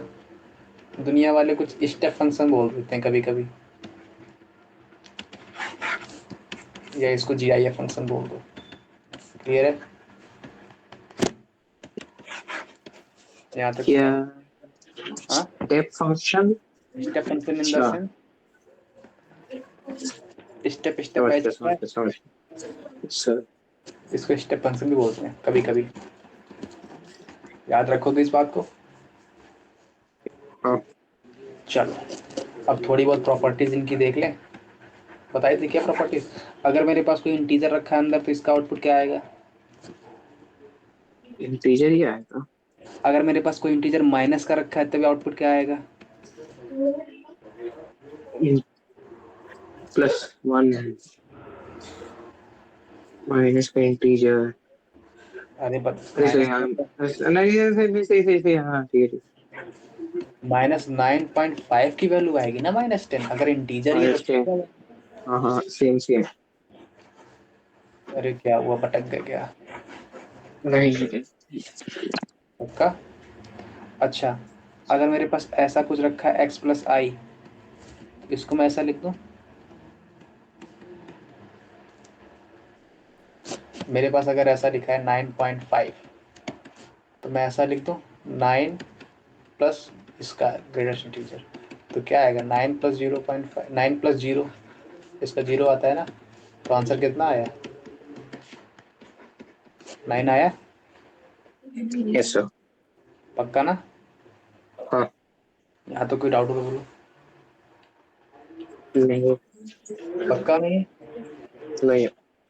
दुनिया वाले कुछ स्टेप फंक्शन बोल देते हैं कभी कभी, या इसको जीआईएफ फंक्शन बोल दो। क्लियर है यहाँ तक? क्या हाँ, step function? Step function in the अच्छा, सेंस स्टेप स्टेप समझ वाइज गया होता समझ है। गया समझ गया सर। इसको स्टेप फंक्शन भी बोलते हैं कभी कभी। याद रखोगे इस बात को? हाँ। चलो अब थोड़ी बहुत प्रॉपर्टीज इनकी देख लें। बताई थी क्या प्रॉपर्टीज? अगर मेरे पास कोई इंटीजर रखा है अंदर तो इसका आउटपुट क्या आएगा? इंटीजर ही आएगा। अगर मेरे पास कोई इंटीजर माइनस का रखा है तभी आउटपुट क्या आएगा? +1 माइनस का इंटीजर। अरे अरे सही, माइनस हाँ नहीं, सही सही सही सही, हाँ ठीक है। -9.5 की वैल्यू आएगी ना, -10 अगर इंटीजर ही है तो -10। क्या? हाँ हाँ, सेम सेम। अरे क्या हुआ, भटक गया क्या? नहीं। पक्का? अच्छा अगर मेरे पास ऐसा कुछ रखा है x+i, इसको मैं ऐसा लिख दूं। मेरे पास अगर ऐसा लिखा है 9.5 तो मैं ऐसा लिख दूं 9 प्लस इसका ग्रेटेस्ट इंटीजर। तो क्या आएगा? 9 + 0.5, 9 + 0, इसका 0 आता है ना। तो आंसर कितना आया? 9 आया। Yes sir. पक्का ना? हाँ। यहाँ तो कोई डाउट हो तो बोलो। नहीं पक्का नहीं? नहीं।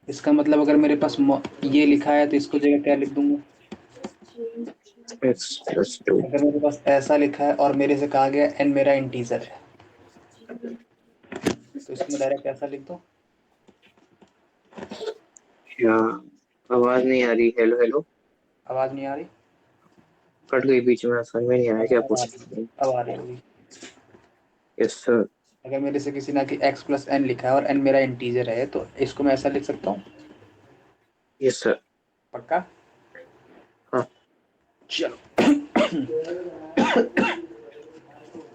इसका मतलब अगर मेरे पास ये लिखा है तो इसको जगह क्या लिख दूंगा? x+2। अगर मेरे पास ऐसा लिखा है और मेरे से कहा गया n मेरा इंटीजर है तो इसको मैं डायरेक्ट ऐसा लिख दूं। क्या आवाज नहीं आ रही? Hello hello. आवाज नहीं आ रही? कट गई बीच में, समझ में नहीं आया क्या अब आ पूछ रही रहे हैं। अब आ रही होगी। Yes sir. अगर मेरे से किसी ने कि x+n लिखा है और n मेरा इंटीजर है तो इसको मैं ऐसा लिख सकता हूँ। Yes sir. पक्का? हाँ चलो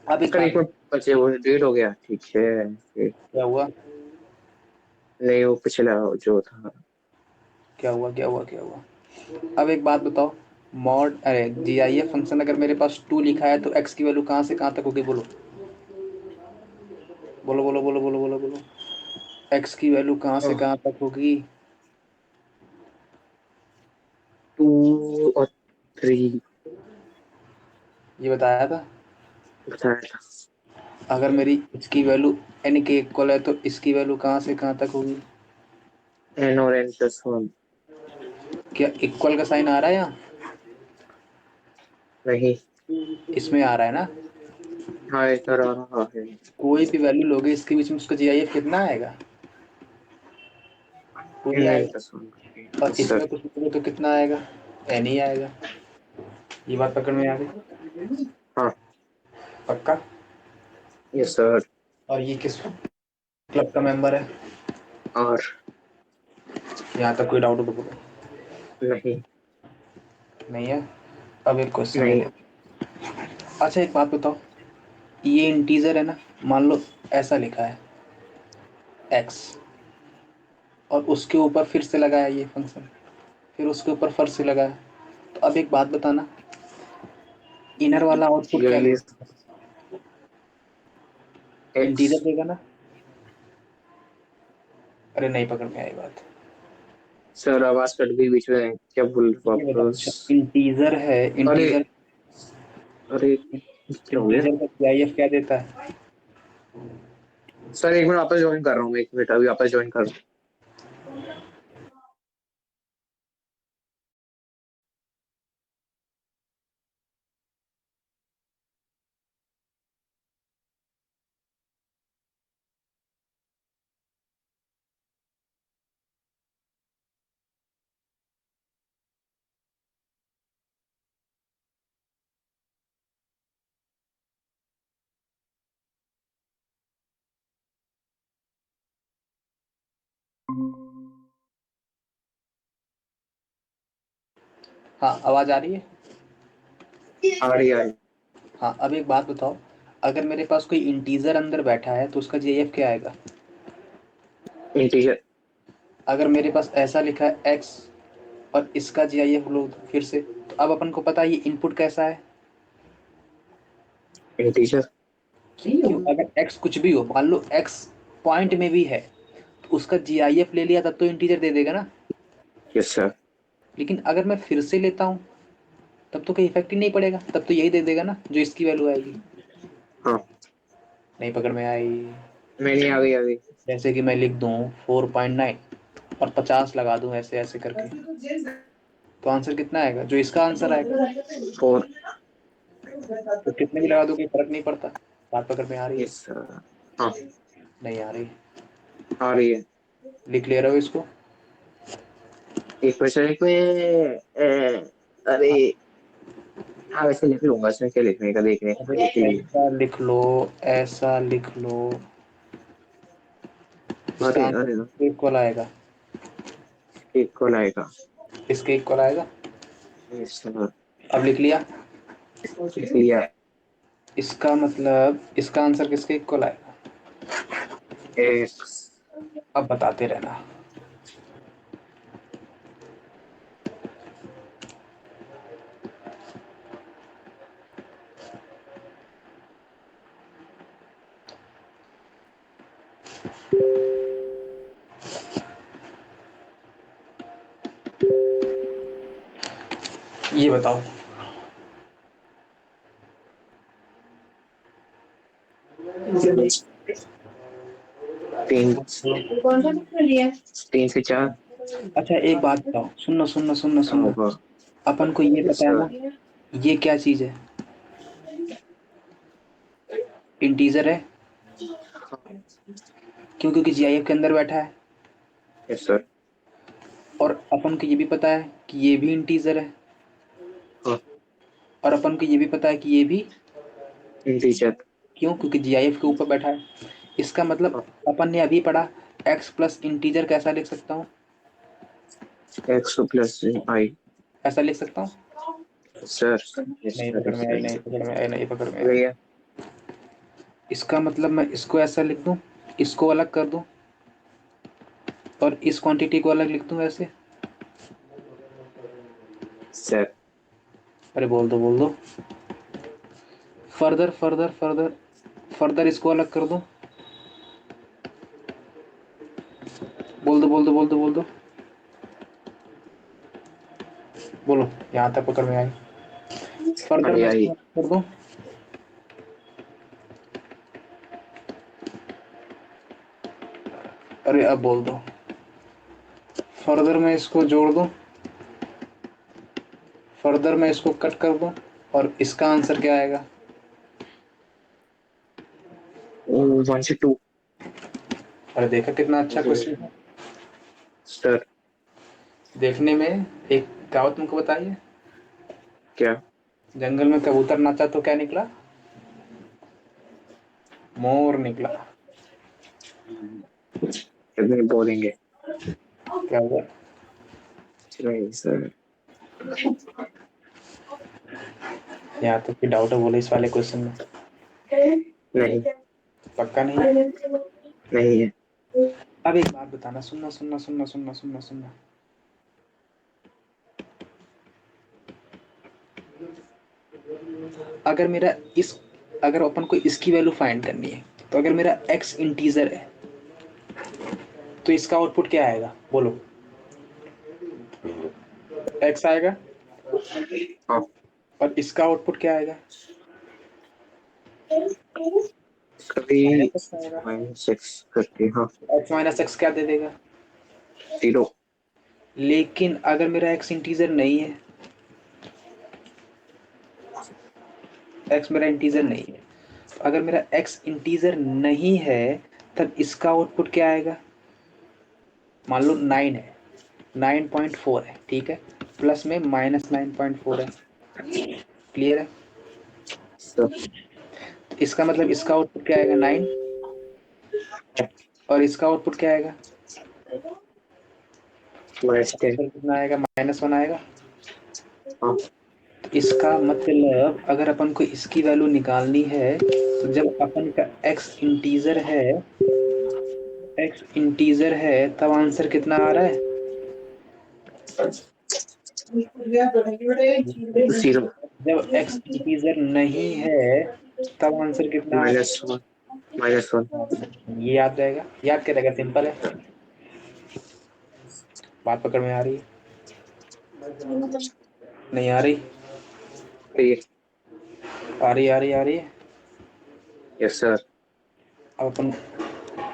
अब एक सर काम एक मिनट बचे, वो डिलीट हो गया, ठीक है ठीक। क्या हुआ नहीं वो पिछला जो था। क्या हुआ क्या हुआ क्या हुआ? अब एक बात बताओ, मॉड अरे जी आई एफ फंक्शन अगर मेरे पास 2 लिखा है तो एक्स की वैल्यू कहाँ से कहाँ तक होगी? बोलो बोलो बोलो बोलो बोलो बोलो बोलो। एक्स की वैल्यू कहाँ से कहाँ तक होगी? 2 और 3 ये बताया था। बताया था। अगर मेरी इसकी वैल्यू n के इक्वल है तो इसकी वैल्यू कहाँ से कहाँ तक होगी? n और n+1। क्या इक्वल का साइन आ रहा है यहाँ? नहीं। इसमें आ रहा है ना? हाँ इधर आ रहा है। कोई भी वैल्यू लोगे इसके बीच में उसका जी आई एफ कितना आएगा? पूरी n आएगा। plus 1। और यस इसमें सर। कुछ लोगे तो कितना आएगा? n ही आएगा। ये बात पकड़ में आ गई? हाँ पक्का? Yes sir. और ये किस क्लब का मेंबर है? और यहाँ तक कोई डाउट हो तो बोलो। नहीं। नहीं है? अब एक क्वेश्चन ले नहीं। ले। अच्छा एक बात बताओ, ये इंटीजर है ना, मान लो ऐसा लिखा है x, और उसके ऊपर फिर से लगाया ये फंक्शन, फिर उसके ऊपर फिर से लगाया, तो अब एक बात बताना, इनर वाला आउटपुट क्या ये देगा? x। इंटीजर देगा ना? अरे नहीं पकड़ में आई बात। सर आवाज कट गई बीच में, क्या बोल ये बताओ, वापस। अच्छा इंटीजर है, अरे इंटीजर, अरे क्या हो गया। इंटीजर का सीआईएफ क्या देता है? सर एक मिनट वापस ज्वाइन कर रहा हूँ, एक मिनट अभी वापस ज्वाइन कर रहा हूँ। हाँ आवाज आ रही है? आ रही है। हाँ अब एक बात बताओ, अगर मेरे पास कोई इंटीजर अंदर बैठा है तो उसका जीआईएफ क्या आएगा? इंटीजर। अगर मेरे पास ऐसा लिखा है x और इसका जीआईएफ लो फिर से, तो अब अपन को पता है ये इनपुट कैसा है। इंटीजर। क्यों? अगर x कुछ भी हो, मान लो x पॉइंट में भी है, तो उसका जीआईएफ ले लिया तब तो इंटीजर दे देगा ना। Yes sir. लेकिन अगर मैं फिर से लेता हूँ तब तो कोई इफेक्ट ही नहीं पड़ेगा, तब तो यही दे देगा ना जो इसकी वैल्यू आएगी। हाँ नहीं पकड़ में आई? मैंने आ गई। जैसे कि मैं लिख दूँ 4.9 और 50 लगा दूँ ऐसे ऐसे करके, तो आंसर कितना आएगा जो इसका आंसर आएगा? 4। तो कितने भी लगा दो कोई फर्क नहीं पड़ता। बात पकड़ में आ रही है? Yes sir. हाँ नहीं आ रही? आ रही है। लिख ले रहे हो इसको? एक क्वेश्चन में अरे हाँ वैसे लिख लूंगा, इसमें क्या लिखने का, देखने अरे देख के लिए। ऐसा लिख लो, ऐसा लिख लो, इसका अरे अरे आंसर इक्वल आएगा। इक्वल आएगा। इसके इक्वल आएगा। Yes sir. अब लिख लिया? लिख लिया। इसका मतलब इसका आंसर किसके इक्वल आएगा? एक्स। अब बताते रहना। ये बताओ, तीन। 3 से 4। अच्छा एक बात बताओ, सुनना सुनना सुनना क्या सुनना, होगा। अपन को ये यस पता है सर। ना, ये क्या चीज है? इंटीजर है। क्यों? क्योंकि जीआईएफ के अंदर बैठा है। Yes sir. और अपन को ये भी पता है कि ये भी इंटीजर है। हाँ और अपन को ये भी पता है कि ये भी, इंटीजर। क्यों? क्योंकि जीआईएफ के ऊपर बैठा है। इसका मतलब हाँ अपन ने अभी पढ़ा x प्लस इंटीजर कैसा लिख सकता हूँ? एक्स प्लस आई। ऐसा लिख सकता हूँ? सर नहीं पकड़ में आई, नहीं पकड़ में आई, नहीं पकड़ में आई। भैया इसका मतलब मैं इसको ऐसा लिख दूं, इसको अलग कर दूं और इस क्वांटिटी को अलग लिख दूं ऐसे। सर अरे बोल दो बोल दो। फर्दर फर्दर फर्दर फर्दर इसको अलग कर दूं। बोल दो बोल दो बोल दो बोल दो। बोलो, यहाँ तक पकड़ में आई। फर्दर आई मैं आई इसको अलग कर दूं। अरे अब बोल दो। फर्दर मैं इसको जोड़ दूं, फर्दर मैं इसको कट कर दूं और इसका आंसर क्या आएगा? 1 से 2। अरे देखा कितना अच्छा क्वेश्चन है। सर देखने में एक कहावत तुमको बताइए। क्या? जंगल में कबूतर नाचा तो क्या निकला? मोर निकला। कितने बोलेंगे? क्या हुआ? नहीं सर। यहाँ तो फिर डाउट है बोले इस वाले क्वेश्चन में। नहीं पक्का नहीं है? नहीं है। अब एक बात बताना, सुनना सुनना सुनना सुनना सुनना सुनना। अगर मेरा इस अगर अपन को इसकी वैल्यू फाइंड करनी है, तो अगर मेरा x इंटीजर है तो इसका आउटपुट क्या आएगा? बोलो। x आएगा हाँ और इसका आउटपुट क्या आएगा? कभी माइनस x आएगा। -6 करके। हाँ x माइनस एक्स क्या दे देगा? 0। लेकिन अगर मेरा x इंटीजर नहीं है, x मेरा इंटीजर नहीं है, तो अगर मेरा x इंटीजर नहीं है तब इसका आउटपुट क्या आएगा? मान लो 9 है, 9.4 है, ठीक है, प्लस में -9.4 है। क्लियर है? सर तो इसका मतलब इसका आउटपुट क्या आएगा? 9। और इसका आउटपुट क्या आएगा? -10। आंसर कितना आएगा? -1 आएगा। हाँ तो इसका मतलब अगर अपन को इसकी वैल्यू निकालनी है तो जब अपन का x इंटीजर है तब आंसर कितना आ रहा है? 0। जब x इंटीजर नहीं है तब आंसर कितना आ -1 -1। रहा है? ये याद रहेगा, याद करेगा, सिंपल है। बात पकड़ में आ रही है? नहीं आ रही? आ रही आ रही आ रही है। Yes sir.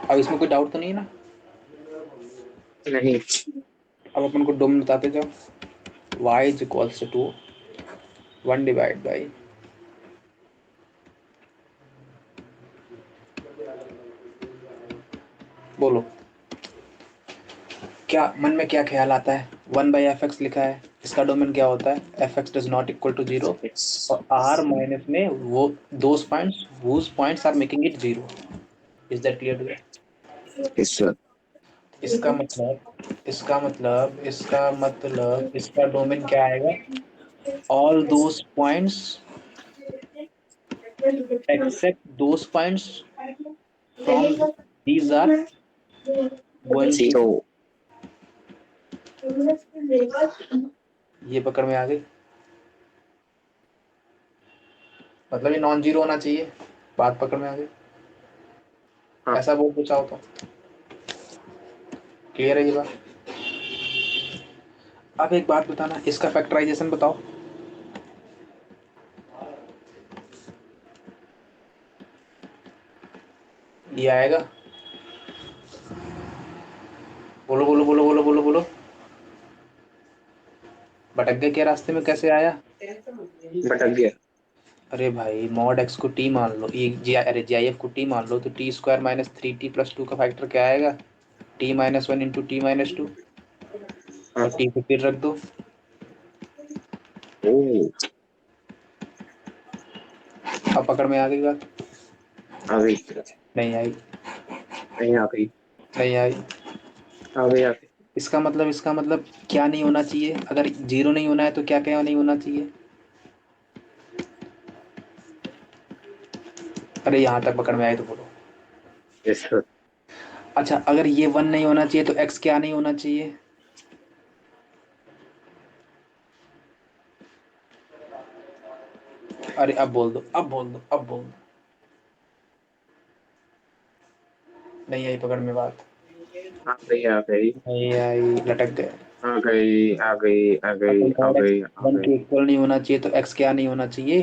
अब इसमें कोई डाउट तो नहीं है ना? नहीं अब अपन को डोमेन बताते जाओ। y is equals to 1 divide by बोलो क्या मन में क्या ख्याल आता है? 1 बाई एफ एक्स लिखा है, इसका डोमेन क्या होता है? F x does not equal to 0 और आर माइनस में वो those points whose points are making it 0. Is that clear to? Yes sir. इसका मतलब इसका डोमेन क्या आएगा? All those points except those points from these are going to 0। ये पकड़ में आ गई? मतलब ये नॉन जीरो होना चाहिए। बात पकड़ में आ गई? हाँ ऐसा बोल पूछा हो तो क्लियर है ये बात? अब एक बात बताना, इसका फैक्टराइजेशन बताओ। ये आएगा? बोलो बोलो बोलो बोलो बोलो बोलो। भटक गए क्या? रास्ते में कैसे आया? भटक गया। अरे भाई मॉड एक्स को टी मान लो, ये जी अरे जी आई एफ को टी मान लो, तो T square minus 3t plus 2 का फैक्टर क्या आएगा? t-1 into t-2। हाँ और टी को फिर रख दो। ओ अब पकड़ में आ गई बात? आ गई। नहीं आई? नहीं आ गई। नहीं आई? आ गई आ गई। इसका मतलब क्या नहीं होना चाहिए? अगर 0 नहीं होना है तो क्या क्या नहीं होना चाहिए? अरे यहाँ तक पकड़ में आए तो बोलो। Yes sir. अच्छा, अगर ये 1 नहीं होना चाहिए तो x क्या नहीं होना चाहिए? अरे अब बोल दो, अब बोल दो, अब बोल दो। नहीं आई पकड़ में बात, आ गई आ गई नहीं आई, लटक गए। आ गई आ गई आ गई आ अगर गई x आ 1 गई। के इक्वल नहीं होना चाहिए तो x क्या नहीं होना चाहिए?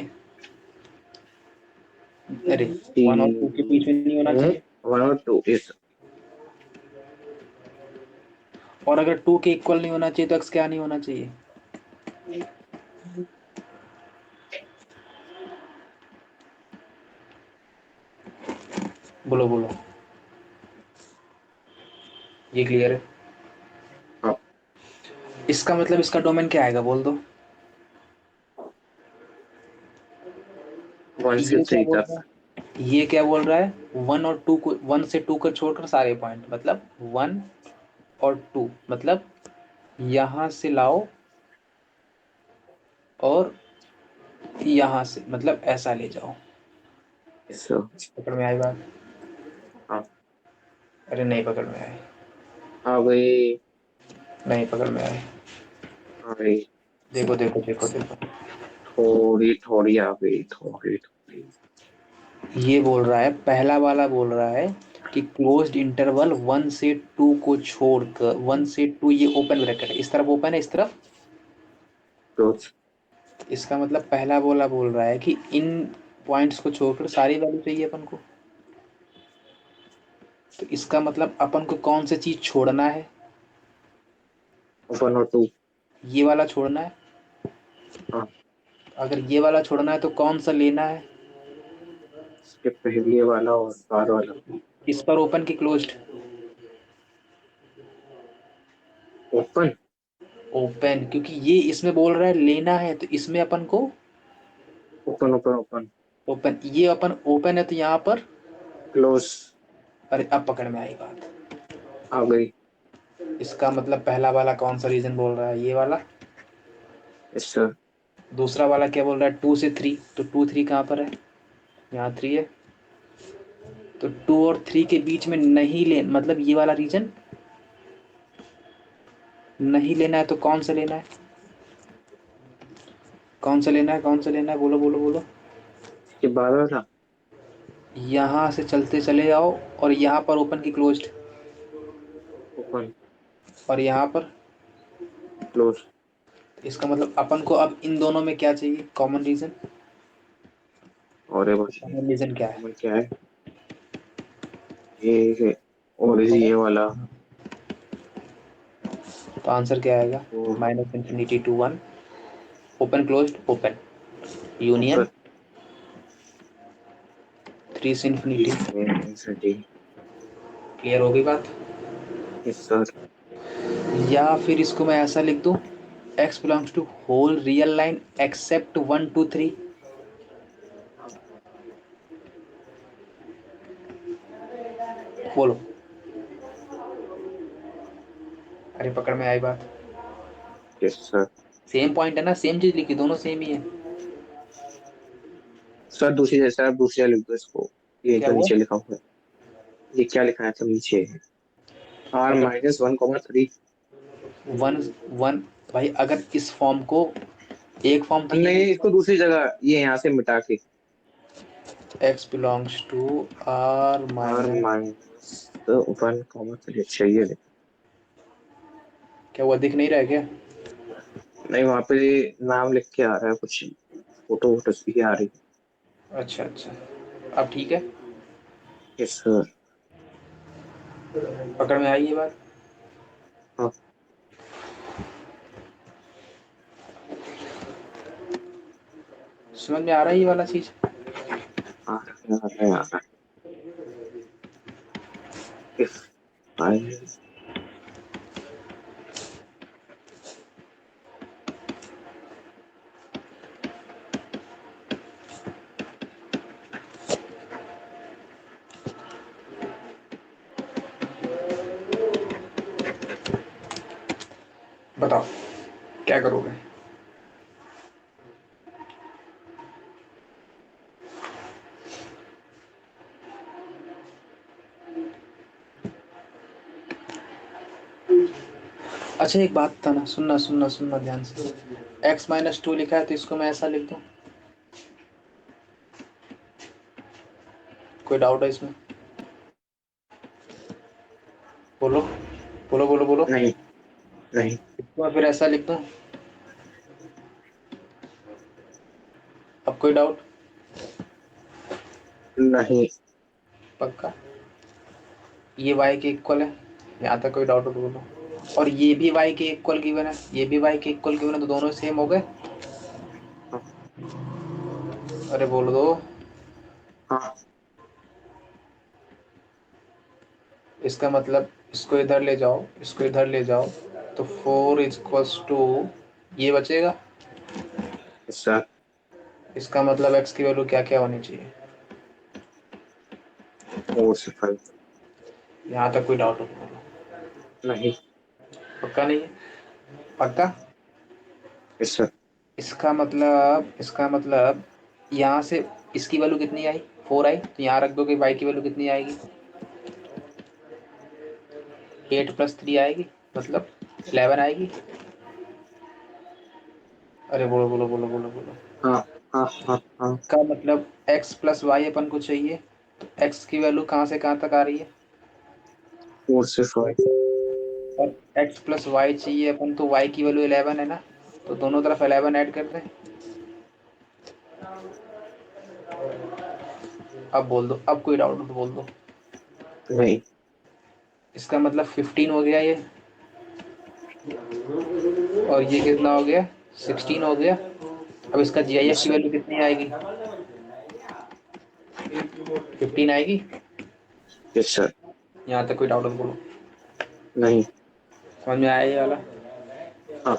अरे 1 और 2 के बीच में नहीं होना चाहिए। 1 और 2 इस। और अगर 2 के इक्वल नहीं होना चाहिए तो x क्या नहीं होना चाहिए? बोलो बोलो, ये क्लियर है? हाँ, इसका मतलब इसका डोमेन क्या आएगा बोल दो। 1 से ये क्या 3 बोल रहा तक। है? ये क्या बोल रहा है? 1 और 2 को, 1 से 2 को छोड़कर सारे पॉइंट, मतलब 1 और 2, मतलब यहां से लाओ और यहां से, मतलब ऐसा ले जाओ। Yes sir. पकड़ में आई बात? हाँ, अरे नहीं पकड़ में आई, आ गई नहीं पकड़ में आई। आ गई। देखो देखो देखो देखो, थोड़ी थोड़ी आ गई, थोड़ी थोड़ी। ये बोल रहा है, पहला वाला बोल रहा है कि क्लोज्ड इंटरवल 1 से 2 को छोड़कर, 1 से 2 ये ओपन ब्रैकेट है, इस तरफ ओपन है, इस तरफ। क्लोज। इसका मतलब पहला बोला बोल रहा है कि इन पॉइंट्स को छोड़कर सारी वैल्यू चाहिए अपन को। तो इसका मतलब अपन को कौन सी चीज छोड़ना है? 1 और 2। ये वाला छोड़ना है। हाँ, अगर ये वाला छोड़ना है तो कौन सा लेना है? इसके पहले वाला और बाद वाला। इस पर ओपन की क्लोज्ड? ओपन। ओपन, क्योंकि ये इसमें बोल रहा है लेना है, तो इसमें अपन को ओपन ओपन ओपन। ओपन, ये अपन ओपन है तो यहाँ पर। क्लोज। अरे अब पकड़ में आई बात। आ गई। इसका मतलब पहला वाला कौन सा रीजन बोल रहा है? ये वाला। Yes sir. दूसरा वाला क्या बोल रहा है? 2 से 3, तो 2 3 कहाँ पर है? यहाँ 3 है। तो 2 और 3 के बीच में नहीं ले, मतलब ये वाला रीजन नहीं लेना है, तो कौन सा लेना है? कौन सा लेना है? कौन सा लेना है? बोलो बोलो बोलो। इसके बाद वाला। यहाँ से चलते चले जाओ और यहाँ पर ओपन की क्लोज्ड, ओपन। और यहाँ पर। क्लोज। इसका मतलब अपन को अब इन दोनों में क्या चाहिए? Common region. और ये बचे। कॉमन रीजन क्या है? कॉमन क्या है? ये और ये वाला। तो आंसर क्या आएगा? वो minus infinity to 1, open closed open, union ऊपर। 3 से इंफिनिटी। इंफिनिटी। क्लियर हो गई बात? Yes sir. या फिर इसको मैं ऐसा लिख दूं, x belongs to whole real line except 1 2 3। बोलो। अरे पकड़ में आई बात? Yes sir. सेम पॉइंट है ना, सेम चीज लिखी, दोनों सेम ही है। सर दूसरी जैसा आप दूसरा लिख दो इसको। ये क्या तो हुआ? नीचे लिखा हुआ है। ये क्या लिखा है सब नीचे? आर अगर माइनस 1 3। 1 1, भाई अगर इस फॉर्म को, एक फॉर्म तो ये नहीं, लिखा इसको दूसरी जगह ये यहाँ से मिटा के। x belongs to r R minus. Minus 1 3। अच्छा ये लिखा। क्या हुआ, दिख नहीं रहा है क्या? नहीं, वहाँ पे नाम लिख के आ रहा है कुछ। फोटो वोटो भी आ रही अच्छा अच्छा, अब ठीक है? है। Yes sir. पकड़ में आई ये बात? हाँ, समझ में आ रहा है ये वाला चीज? आ रहा है आ रहा है आ रहा है। If I. बताओ क्या करोगे? अच्छा एक बात था ना, सुनना सुनना सुनना ध्यान से। x-2 लिखा है तो इसको मैं ऐसा लिख दूं? कोई डाउट है इसमें? बोलो बोलो बोलो बोलो। नहीं नहीं इसको मैं फिर ऐसा लिख दूं? अब कोई डाउट? नहीं। पक्का? ये y के इक्वल है, यहाँ तक कोई डाउट हो तो बोलो। और ये भी y के इक्वल गिवन है, ये भी y के इक्वल गिवन है, तो दोनों सेम हो गए। हाँ अरे बोल दो। हाँ इसका मतलब इसको इधर ले जाओ, इसको इधर ले जाओ, तो 4 इक्वल्स टू ये बचेगा। सर। इसका मतलब x की वैल्यू क्या क्या होनी चाहिए? 4 से 5। यहाँ तक कोई डाउट हो तो बोलो। नहीं। पक्का नहीं है? पक्का? Yes sir. इसका मतलब यहाँ से इसकी वैल्यू कितनी आई? 4 आई, तो यहाँ रख दो कि y की वैल्यू कितनी आएगी? 8 + 3 आएगी, मतलब 11 आएगी। अरे बोलो बोलो बोलो बोलो बोलो। हाँ हाँ हाँ हाँ। का मतलब x + y अपन को चाहिए, तो x की वैल्यू कहाँ से कहाँ तक आ रही है? 4 से 5। और x + y चाहिए अपन, तो y की वैल्यू 11 है ना, तो दोनों तरफ 11 ऐड कर दें। अब बोल दो, अब कोई डाउट हो तो बोल दो। नहीं। इसका मतलब 15 हो गया ये, और ये कितना हो गया? 16 हो गया। अब इसका GIF यस की सर। वैल्यू कितनी आएगी? 15 आएगी। Yes sir. यहाँ तक कोई डाउट हो तो बोलो। नहीं। समझ में आया ये वाला? हाँ।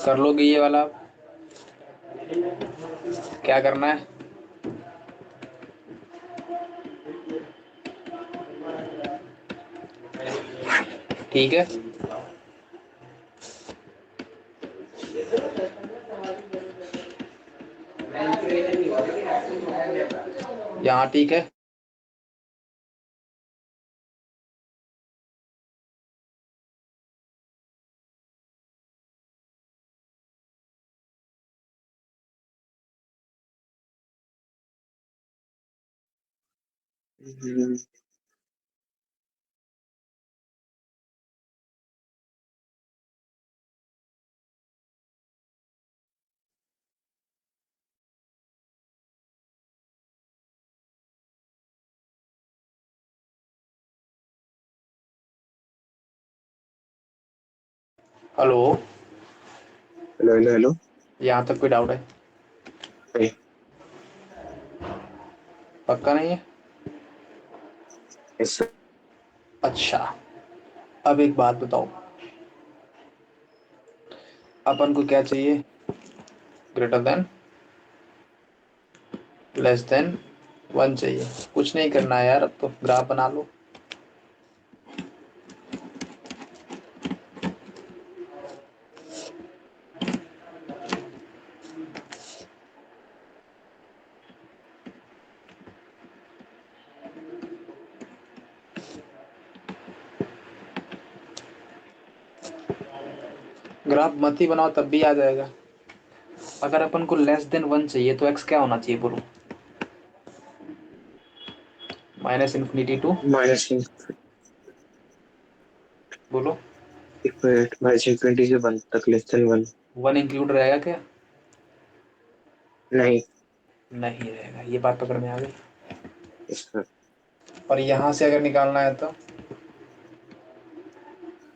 कर लोगे ये वाला? क्या करना है? ठीक है, यहाँ ठीक है। हम्म, हेलो? Hello hello hello. यहाँ तक कोई डाउट है? नहीं। पक्का नहीं है? Yes sir. अच्छा, अब एक बात बताओ, अपन को क्या चाहिए? ग्रेटर देन लेस देन 1 चाहिए। कुछ नहीं करना है यार, अब तो ग्राफ बना लो। ग्राफ मत ही बनाओ तब भी आ जाएगा। अगर अपन को लेस देन 1 चाहिए तो x क्या होना चाहिए बोलो? -∞ टू माइनस बोलो। -20 से 1 तक लेस देन 1। 1 इंक्लूड रहेगा क्या? नहीं। नहीं रहेगा, ये बात पकड़ में आ गई। Yes sir. और यहाँ से अगर निकालना है तो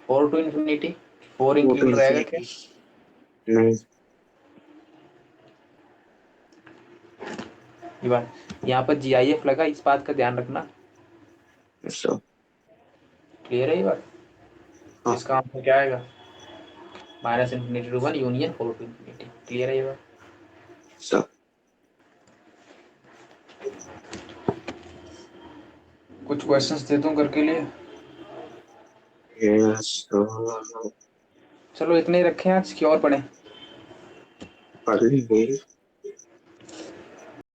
4 टू इन्फिनिटी फोर वो तो इंक्लूड रहेगा क्या? नहीं। ये बात, यहाँ पर GIF लगा, इस बात का ध्यान रखना। अच्छा क्लियर है ये बात? तो हाँ इसका आंसर क्या आएगा? -∞ to 1 union 4 to infinity। Clear है ये बात? अच्छा कुछ क्वेश्चंस देता हूँ करके लिए। यस चलो इतने ही रखें आज, की और पढ़ें? पढ़ ली